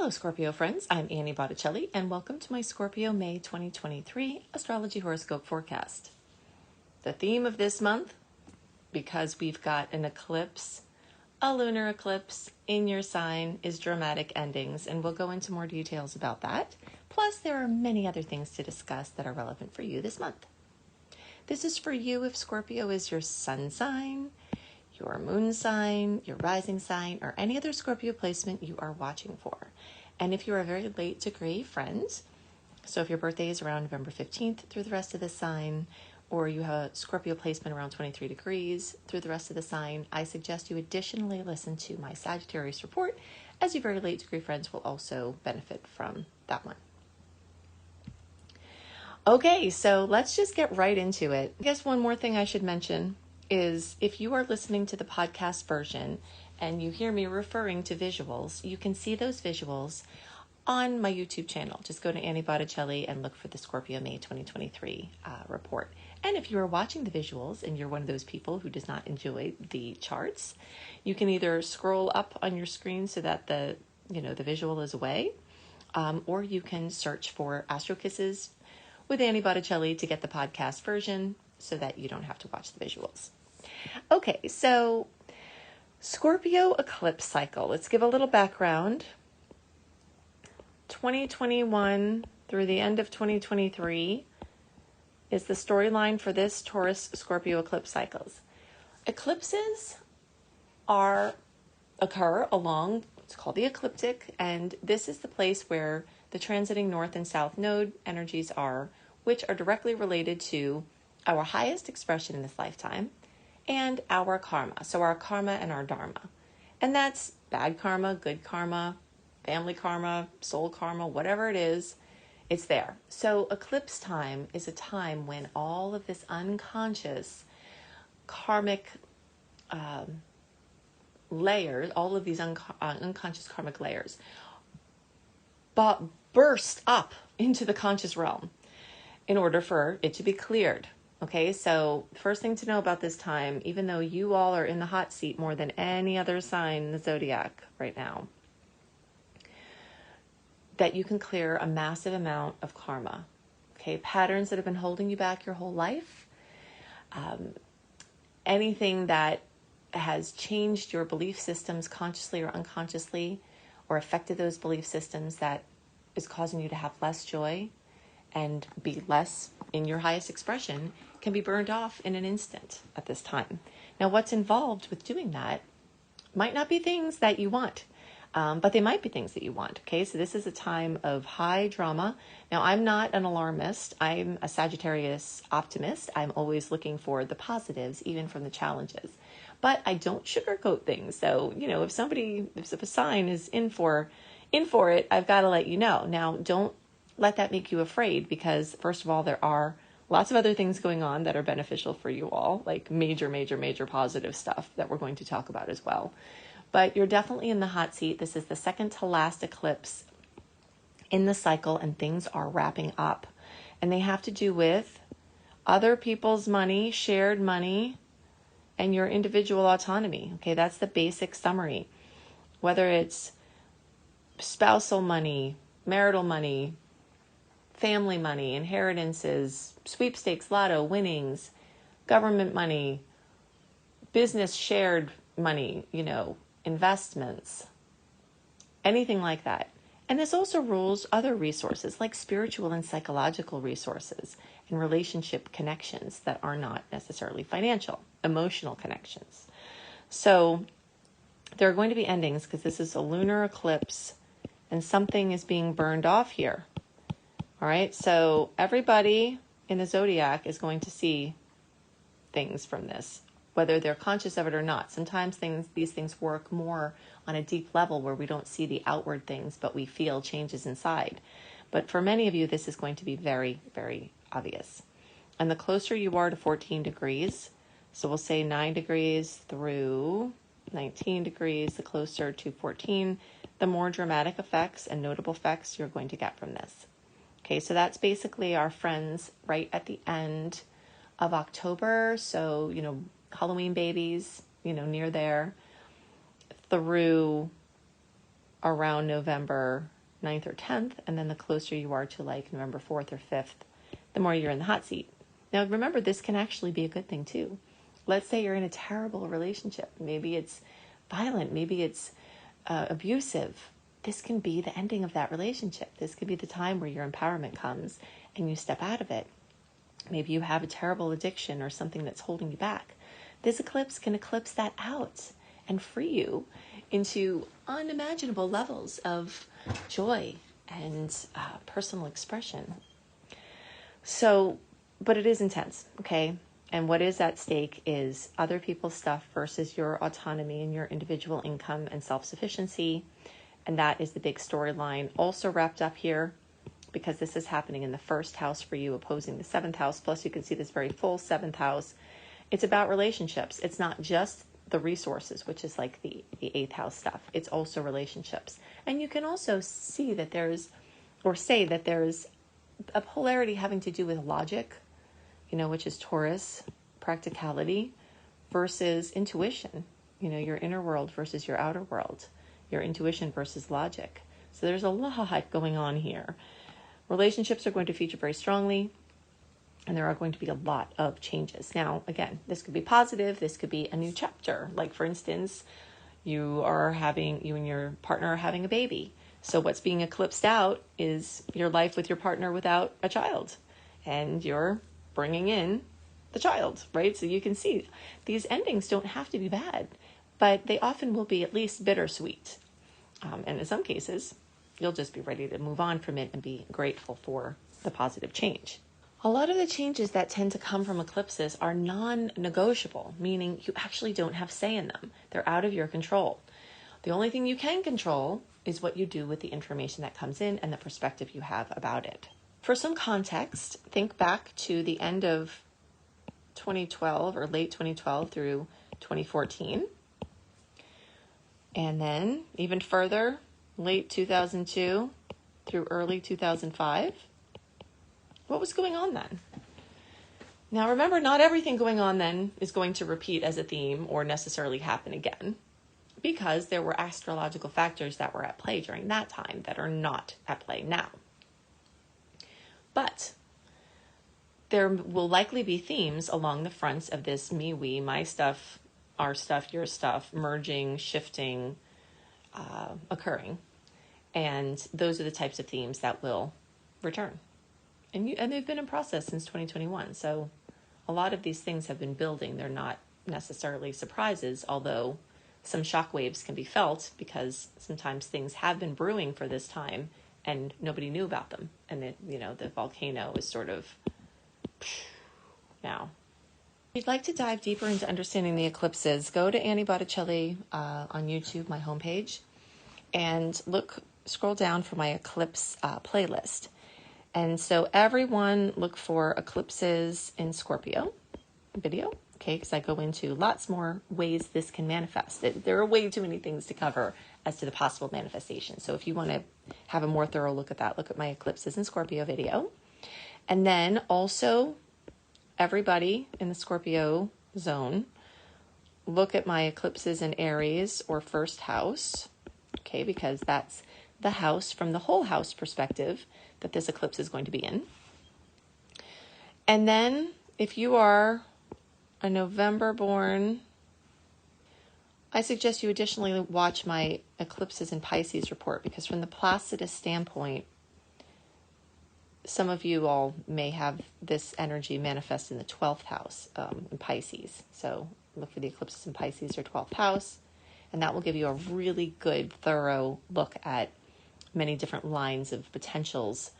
Hello Scorpio friends, I'm Annie Botticelli and welcome to my Scorpio May 2023 Astrology Horoscope forecast. The theme of this month, because we've got an eclipse, a lunar eclipse in your sign, is dramatic endings, and we'll go into more details about that. Plus there are many other things to discuss that are relevant for you this month. This is for you if Scorpio is your sun sign, your moon sign, your rising sign, or any other Scorpio placement you are watching for. And if you are a very late degree friend, so if your birthday is around November 15th through the rest of the sign, or you have a Scorpio placement around 23 degrees through the rest of the sign, I suggest you additionally listen to my Sagittarius report, as your very late degree friends will also benefit from that one. Okay, so let's just get right into it. I guess one more thing I should mention is if you are listening to the podcast version and you hear me referring to visuals, you can see those visuals on my YouTube channel. Just go to Annie Botticelli and look for the Scorpio May 2023 report. And if you are watching the visuals and you're one of those people who does not enjoy the charts, you can either scroll up on your screen so that the visual is away, or you can search for Astro Kisses with Annie Botticelli to get the podcast version so that you don't have to watch the visuals. Okay, so Scorpio eclipse cycle. Let's give a little background. 2021 through the end of 2023 is the storyline for this Taurus Scorpio eclipse cycles. Eclipses occur along what's called the ecliptic, and this is the place where the transiting north and south node energies are, which are directly related to our highest expression in this lifetime and our karma. So our karma and our dharma. And that's bad karma, good karma, family karma, soul karma, whatever it is, it's there. So eclipse time is a time when all of this unconscious karmic layers, all of these unconscious karmic layers, burst up into the conscious realm in order for it to be cleared. Okay, so first thing to know about this time, even though you all are in the hot seat more than any other sign in the zodiac right now, that you can clear a massive amount of karma. Okay, patterns that have been holding you back your whole life, anything that has changed your belief systems consciously or unconsciously, or affected those belief systems that is causing you to have less joy and be less in your highest expression, can be burned off in an instant at this time. Now, what's involved with doing that might not be things that you want, but they might be things that you want. Okay, so this is a time of high drama. Now, I'm not an alarmist. I'm a Sagittarius optimist. I'm always looking for the positives, even from the challenges. But I don't sugarcoat things. So, if a sign is in for it, I've got to let you know. Now, don't let that make you afraid, because first of all, there are lots of other things going on that are beneficial for you all, like major positive stuff that we're going to talk about as well. But you're definitely in the hot seat. This is the second to last eclipse in the cycle, and things are wrapping up. And they have to do with other people's money, shared money, and your individual autonomy. Okay, that's the basic summary. Whether it's spousal money, marital money, family money, inheritances, sweepstakes, lotto, winnings, government money, business shared money, investments, anything like that. And this also rules other resources like spiritual and psychological resources and relationship connections that are not necessarily financial, emotional connections. So there are going to be endings because this is a lunar eclipse and something is being burned off here. All right, so everybody in the zodiac is going to see things from this, whether they're conscious of it or not. Sometimes these things work more on a deep level where we don't see the outward things, but we feel changes inside. But for many of you, this is going to be very, very obvious. And the closer you are to 14 degrees, so we'll say 9 degrees through 19 degrees, the closer to 14, the more dramatic effects and notable effects you're going to get from this. Okay, so that's basically our friends right at the end of October. So, Halloween babies, near there, through around November 9th or 10th, and then the closer you are to like November 4th or 5th, the more you're in the hot seat. Now, remember, this can actually be a good thing too. Let's say you're in a terrible relationship. Maybe it's violent. Maybe it's abusive. This can be the ending of that relationship. This could be the time where your empowerment comes and you step out of it. Maybe you have a terrible addiction or something that's holding you back. This eclipse can eclipse that out and free you into unimaginable levels of joy and personal expression. So, but it is intense, okay? And what is at stake is other people's stuff versus your autonomy and your individual income and self-sufficiency. And that is the big storyline also wrapped up here, because this is happening in the first house for you, opposing the 7th house. Plus, you can see this very full 7th house. It's about relationships. It's not just the resources, which is like the 8th house stuff. It's also relationships. And you can also see that there's, or say that there's a polarity having to do with logic, which is Taurus, practicality, versus intuition, your inner world versus your outer world, your intuition versus logic. So there's a lot going on here. Relationships are going to feature very strongly, and there are going to be a lot of changes. Now, again, this could be positive. This could be a new chapter. Like, for instance, you and your partner are having a baby. So what's being eclipsed out is your life with your partner without a child, and you're bringing in the child, right? So you can see these endings don't have to be bad, but they often will be at least bittersweet. And in some cases, you'll just be ready to move on from it and be grateful for the positive change. A lot of the changes that tend to come from eclipses are non-negotiable, meaning you actually don't have say in them. They're out of your control. The only thing you can control is what you do with the information that comes in and the perspective you have about it. For some context, think back to the end of 2012 or late 2012 through 2014. And then even further, late 2002 through early 2005. What was going on then? Now remember, not everything going on then is going to repeat as a theme or necessarily happen again, because there were astrological factors that were at play during that time that are not at play now. But there will likely be themes along the fronts of this me, we, my stuff, our stuff, your stuff, merging, shifting, occurring. And those are the types of themes that will return. And they've been in process since 2021. So a lot of these things have been building. They're not necessarily surprises, although some shockwaves can be felt because sometimes things have been brewing for this time and nobody knew about them. And the volcano is sort of now. If you'd like to dive deeper into understanding the eclipses, go to Annie Botticelli on YouTube, my homepage, and scroll down for my eclipse playlist. And so everyone look for eclipses in Scorpio video, okay? Because I go into lots more ways this can manifest. There are way too many things to cover as to the possible manifestation. So if you want to have a more thorough look at that, look at my eclipses in Scorpio video. And then also everybody in the Scorpio zone, look at my eclipses in Aries or first house, okay? Because that's the house from the whole house perspective that this eclipse is going to be in. And then if you are a November born, I suggest you additionally watch my eclipses in Pisces report, because from the Placidus standpoint, some of you all may have this energy manifest in the 12th house in Pisces. So look for the eclipses in Pisces or 12th house, and that will give you a really good, thorough look at many different lines of potentials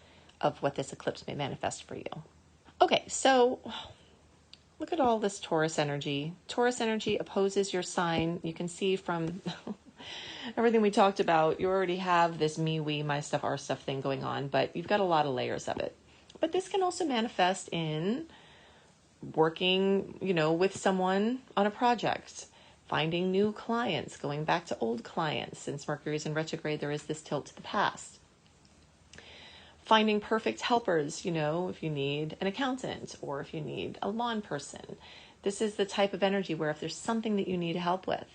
of what this eclipse may manifest for you. Okay, so look at all this Taurus energy. Taurus energy opposes your sign. You can see from everything we talked about, you already have this me, we, my stuff, our stuff thing going on, but you've got a lot of layers of it. But this can also manifest in working, with someone on a project, finding new clients, going back to old clients. Since Mercury's in retrograde, there is this tilt to the past. Finding perfect helpers, if you need an accountant or if you need a lawn person. This is the type of energy where if there's something that you need help with,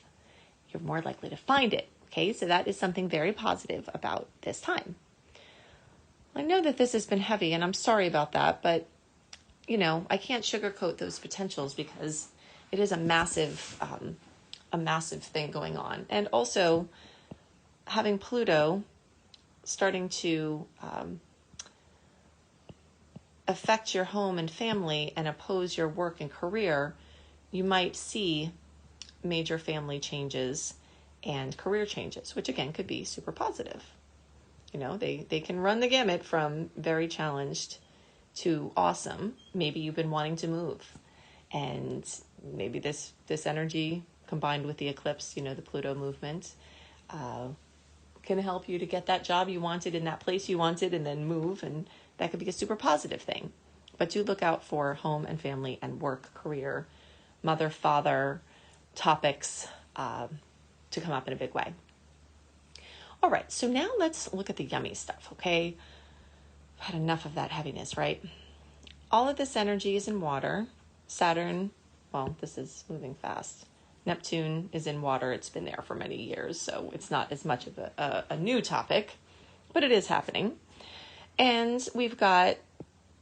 you're more likely to find it. Okay, so that is something very positive about this time. I know that this has been heavy, and I'm sorry about that, but, I can't sugarcoat those potentials because it is a massive thing going on. And also, having Pluto starting to affect your home and family and oppose your work and career, you might see major family changes and career changes, which again could be super positive. They can run the gamut from very challenged to awesome. Maybe you've been wanting to move, and maybe this energy combined with the eclipse, the Pluto movement, can help you to get that job you wanted in that place you wanted and then move, and that could be a super positive thing. But do look out for home and family and work, career, mother, father topics to come up in a big way. All right, so now let's look at the yummy stuff, okay? I've had enough of that heaviness, right? All of this energy is in water. Saturn, well, this is moving fast. Neptune is in water. It's been there for many years, so it's not as much of a new topic, but it is happening. And we've got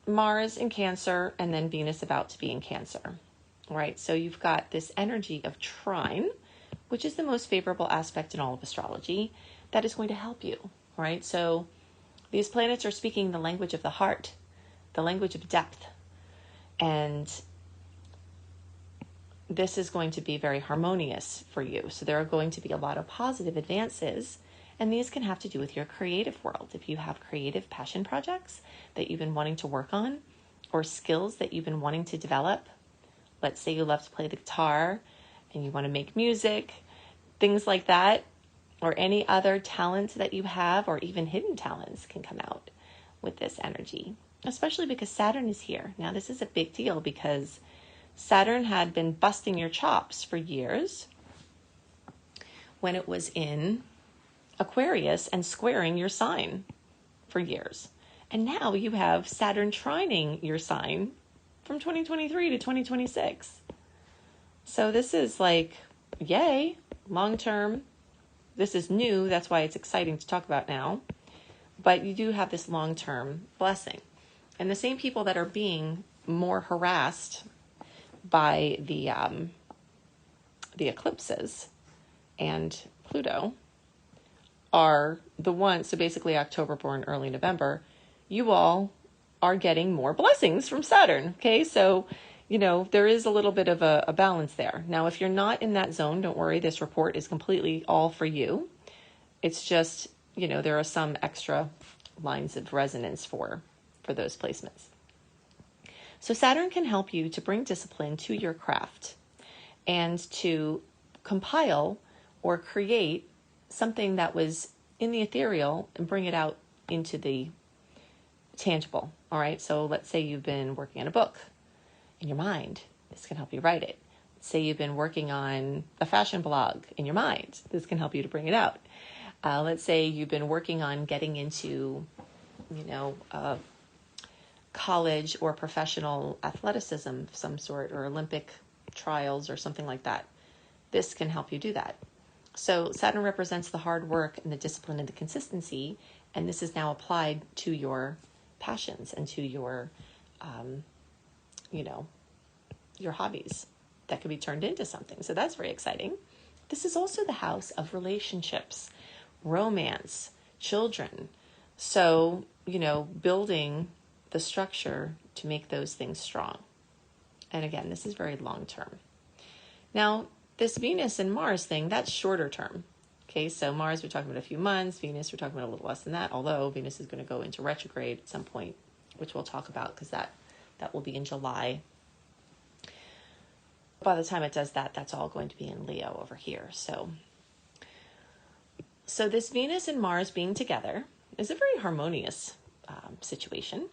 Mars in Cancer and then Venus about to be in Cancer. All right, so you've got this energy of trine, which is the most favorable aspect in all of astrology, that is going to help you. All right, so these planets are speaking the language of the heart, the language of depth, and this is going to be very harmonious for you. So there are going to be a lot of positive advances, and these can have to do with your creative world. If you have creative passion projects that you've been wanting to work on, or skills that you've been wanting to develop, let's say you love to play the guitar and you want to make music, things like that, or any other talent that you have, or even hidden talents can come out with this energy, especially because Saturn is here. Now, this is a big deal because Saturn had been busting your chops for years when it was in Aquarius and squaring your sign for years. And now you have Saturn trining your sign from 2023 to 2026. So this is like, yay, long term. This is new. That's why it's exciting to talk about now. But you do have this long-term blessing. And the same people that are being more harassed by the eclipses and Pluto are the ones, so basically October born, early November, you all are getting more blessings from Saturn. Okay, so there is a little bit of a balance there. Now, if you're not in that zone, don't worry. This report is completely all for you. It's just, there are some extra lines of resonance for those placements. So Saturn can help you to bring discipline to your craft and to compile or create something that was in the ethereal and bring it out into the tangible. All right, so let's say you've been working on a book in your mind. This can help you write it. Say you've been working on a fashion blog in your mind. This can help you to bring it out. Let's say you've been working on getting into, college or professional athleticism of some sort, or Olympic trials or something like that. This can help you do that. So Saturn represents the hard work and the discipline and the consistency, and this is now applied to your passions and to your your hobbies that could be turned into something. So that's very exciting. This is also the house of relationships, romance, children. So, building the structure to make those things strong. And again, this is very long term. Now, this Venus and Mars thing, that's shorter term. Okay, so Mars, we're talking about a few months. Venus, we're talking about a little less than that, although Venus is going to go into retrograde at some point, which we'll talk about because that will be in July. By the time it does that, that's all going to be in Leo over here. So this Venus and Mars being together is a very harmonious situation.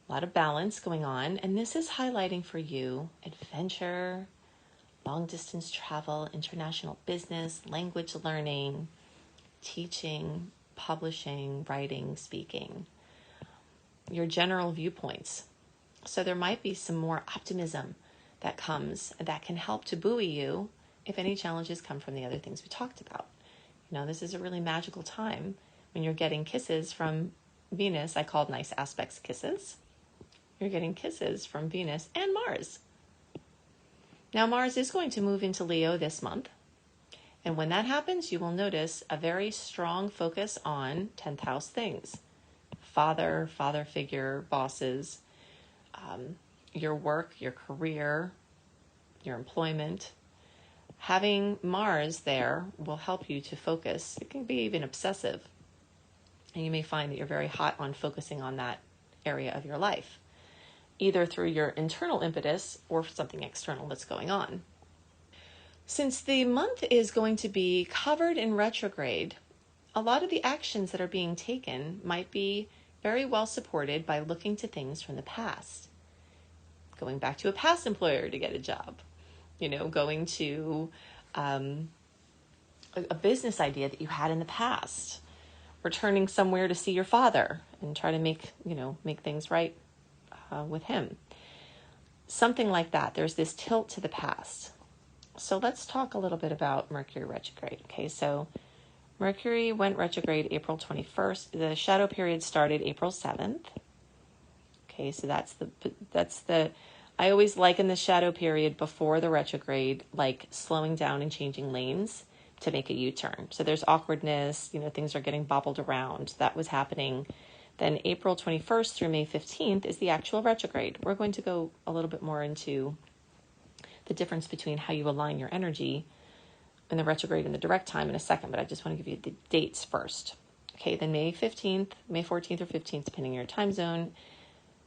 A lot of balance going on. And this is highlighting for you adventure, long distance travel, international business, language learning, teaching, publishing, writing, speaking, your general viewpoints. So there might be some more optimism that comes that can help to buoy you if any challenges come from the other things we talked about. This is a really magical time when you're getting kisses from Venus, I called nice aspects kisses. You're getting kisses from Venus and Mars. Now, Mars is going to move into Leo this month. And when that happens, you will notice a very strong focus on 10th house things. Father figure, bosses, your work, your career, your employment. Having Mars there will help you to focus. It can be even obsessive. And you may find that you're very hot on focusing on that area of your life, either through your internal impetus or something external that's going on. Since the month is going to be covered in retrograde, a lot of the actions that are being taken might be very well supported by looking to things from the past. Going back to a past employer to get a job, going to a business idea that you had in the past, returning somewhere to see your father and try to make things right with him. Something like that. There's this tilt to the past. So let's talk a little bit about Mercury retrograde. Okay, so Mercury went retrograde April 21st. The shadow period started April 7th. Okay, so that's the I always liken the shadow period before the retrograde like slowing down and changing lanes to make a U-turn. So there's awkwardness, things are getting bobbled around. That was happening. Then April 21st through May 15th is the actual retrograde. We're going to go a little bit more into the difference between how you align your energy in the retrograde and the direct time in a second, but I just want to give you the dates first. Okay, then May 14th or 15th, depending on your time zone,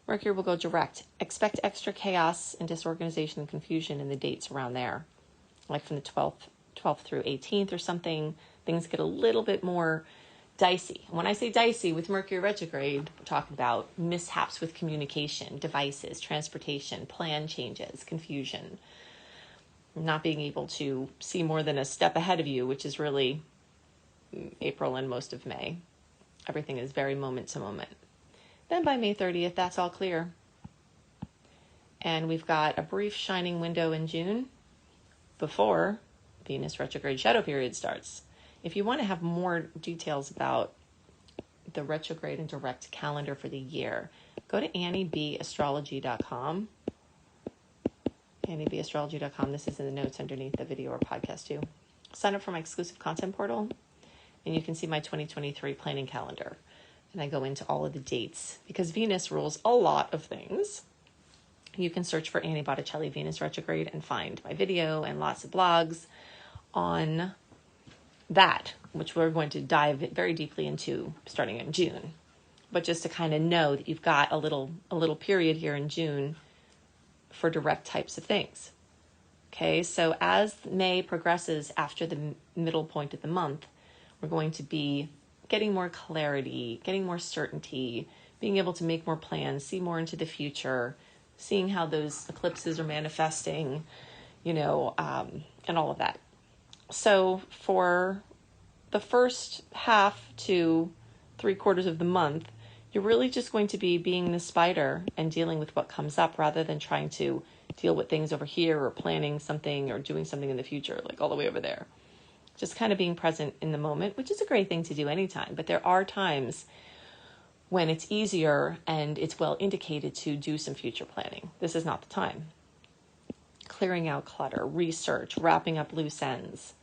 Mercury will go direct. Expect extra chaos and disorganization and confusion in the dates around there, like from the 12th through 18th or something. Things get a little bit more dicey. When I say dicey with Mercury retrograde, we're talking about mishaps with communication, devices, transportation, plan changes, confusion, not being able to see more than a step ahead of you, which is really April and most of May. Everything is very moment to moment. Then by May 30th, that's all clear. And we've got a brief shining window in June before Venus retrograde shadow period starts. If you want to have more details about the retrograde and direct calendar for the year, go to AnnieBAstrology.com. AnnieBAstrology.com. This is in the notes underneath the video or podcast too. Sign up for my exclusive content portal, and you can see my 2023 planning calendar. And I go into all of the dates because Venus rules a lot of things. You can search for Annie Botticelli Venus retrograde and find my video and lots of blogs on that, which we're going to dive very deeply into starting in June. But just to kind of know that you've got a little period here in June for direct types of things. Okay, so as May progresses after the middle point of the month, we're going to be getting more clarity, getting more certainty, being able to make more plans, see more into the future, seeing how those eclipses are manifesting, and all of that. So for the first half to 3/4 of the month, you're really just going to be being the spider and dealing with what comes up rather than trying to deal with things over here or planning something or doing something in the future, like all the way over there. Just kind of being present in the moment, which is a great thing to do anytime. But there are times when it's easier and it's well indicated to do some future planning. This is not the time. Clearing out clutter, research, wrapping up loose ends.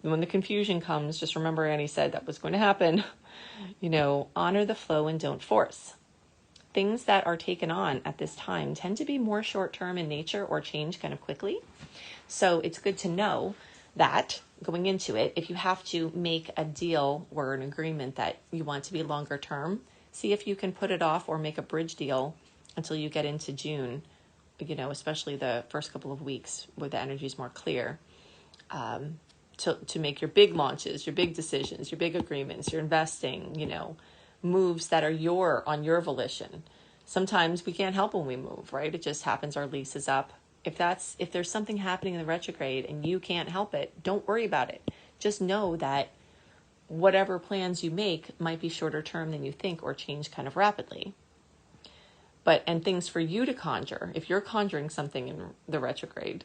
When the confusion comes, just remember Annie said that was going to happen. Honor the flow and don't force. Things that are taken on at this time tend to be more short-term in nature or change kind of quickly. So it's good to know that going into it, if you have to make a deal or an agreement that you want to be longer term, see if you can put it off or make a bridge deal until you get into June, especially the first couple of weeks where the energy is more clear, to make your big launches, your big decisions, your big agreements, your investing, moves that are on your volition. Sometimes we can't help when we move, right? It just happens. Our lease is up. If there's something happening in the retrograde and you can't help it, don't worry about it. Just know that whatever plans you make might be shorter term than you think or change kind of rapidly. And things for you to conjure, if you're conjuring something in the retrograde,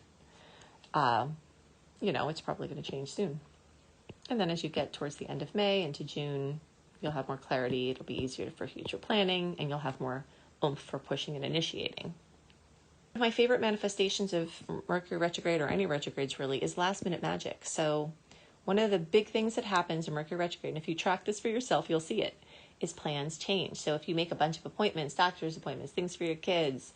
it's probably going to change soon. And then as you get towards the end of May into June, You'll have more clarity. It'll be easier for future planning, and you'll have more oomph for pushing and initiating. One of my favorite manifestations of Mercury retrograde, or any retrogrades really, is last minute magic. So one of the big things that happens in Mercury retrograde, and if you track this for yourself, you'll see it, is plans change. So if you make a bunch of appointments, doctor's appointments, things for your kids,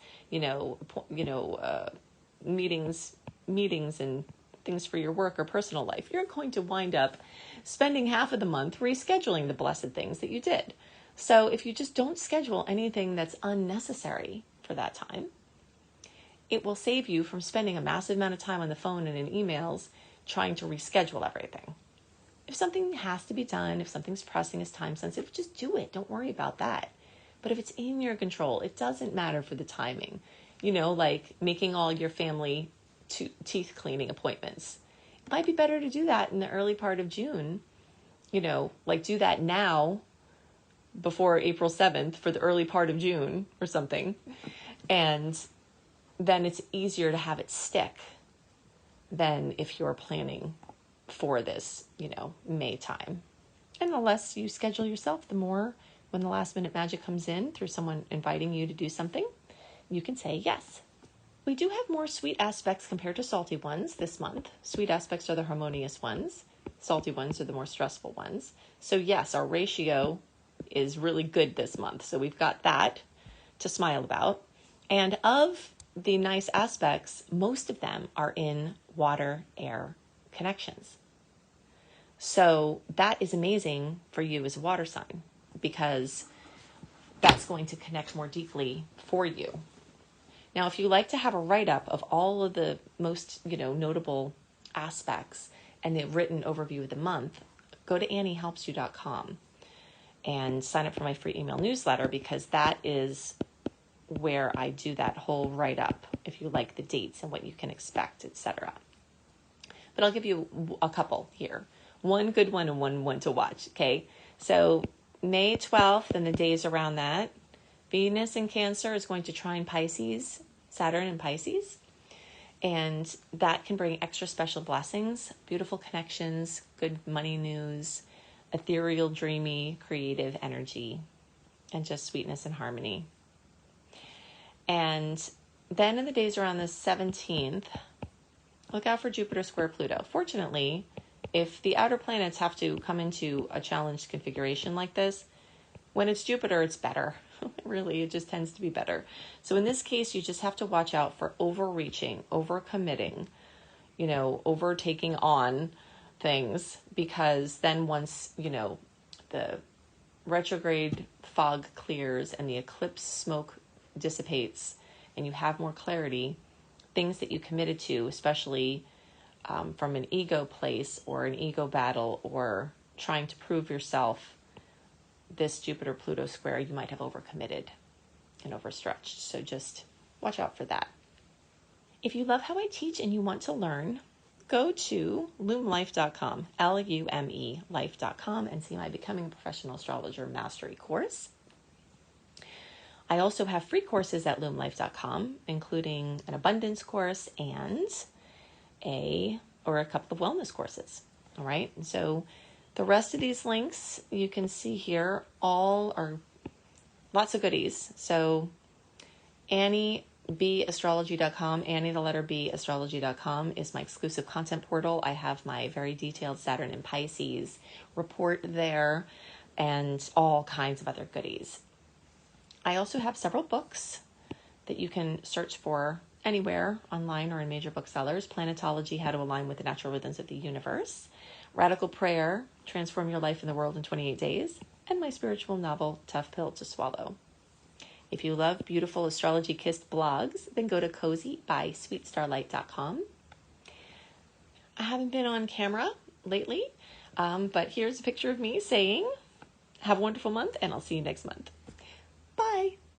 meetings and things for your work or personal life, you're going to wind up spending half of the month rescheduling the blessed things that you did. So if you just don't schedule anything that's unnecessary for that time, it will save you from spending a massive amount of time on the phone and in emails trying to reschedule everything. If something has to be done, if something's pressing, is time sensitive, just do it. Don't worry about that. But if it's in your control, it doesn't matter for the timing. Like making all your family teeth cleaning appointments. It might be better to do that in the early part of June. Like do that now before April 7th for the early part of June or something. And then it's easier to have it stick than if you're planning for this, May time. And the less you schedule yourself, the more when the last minute magic comes in through someone inviting you to do something, you can say yes. We do have more sweet aspects compared to salty ones this month. Sweet aspects are the harmonious ones. Salty ones are the more stressful ones. So yes, our ratio is really good this month. So we've got that to smile about. And of the nice aspects, most of them are in water-air connections. So that is amazing for you as a water sign, because that's going to connect more deeply for you. Now, if you like to have a write-up of all of the most, notable aspects and the written overview of the month, go to anniehelpsyou.com and sign up for my free email newsletter, because that is where I do that whole write-up, if you like the dates and what you can expect, etc. But I'll give you a couple here. One good one and one to watch, okay? So May 12th and the days around that, Venus in Cancer is going to trine Pisces, Saturn in Pisces, and that can bring extra special blessings, beautiful connections, good money news, ethereal, dreamy, creative energy, and just sweetness and harmony. And then in the days around the 17th, look out for Jupiter square Pluto. Fortunately, if the outer planets have to come into a challenged configuration like this, when it's Jupiter, it's better. Really, it just tends to be better. So in this case, you just have to watch out for overreaching, overcommitting, overtaking on things, because then once, the retrograde fog clears and the eclipse smoke dissipates and you have more clarity, things that you committed to, especially from an ego place or an ego battle or trying to prove yourself, this Jupiter-Pluto square, you might have overcommitted and overstretched. So just watch out for that. If you love how I teach and you want to learn, go to lumelife.com, Lume life.com, and see my Becoming a Professional Astrologer Mastery Course. I also have free courses at lumelife.com, including an abundance course and a couple of wellness courses. All right. And so the rest of these links you can see here all are lots of goodies. So AnnieBAstrology.com, Annie the letter B astrology.com is my exclusive content portal. I have my very detailed Saturn and Pisces report there and all kinds of other goodies. I also have several books that you can search for anywhere online or in major booksellers. Planetology, How to Align with the Natural Rhythms of the Universe. Radical Prayer, Transform Your Life and the World in 28 Days. And my spiritual novel, Tough Pill to Swallow. If you love beautiful astrology-kissed blogs, then go to cozybysweetstarlight.com. I haven't been on camera lately, but here's a picture of me saying, have a wonderful month, and I'll see you next month.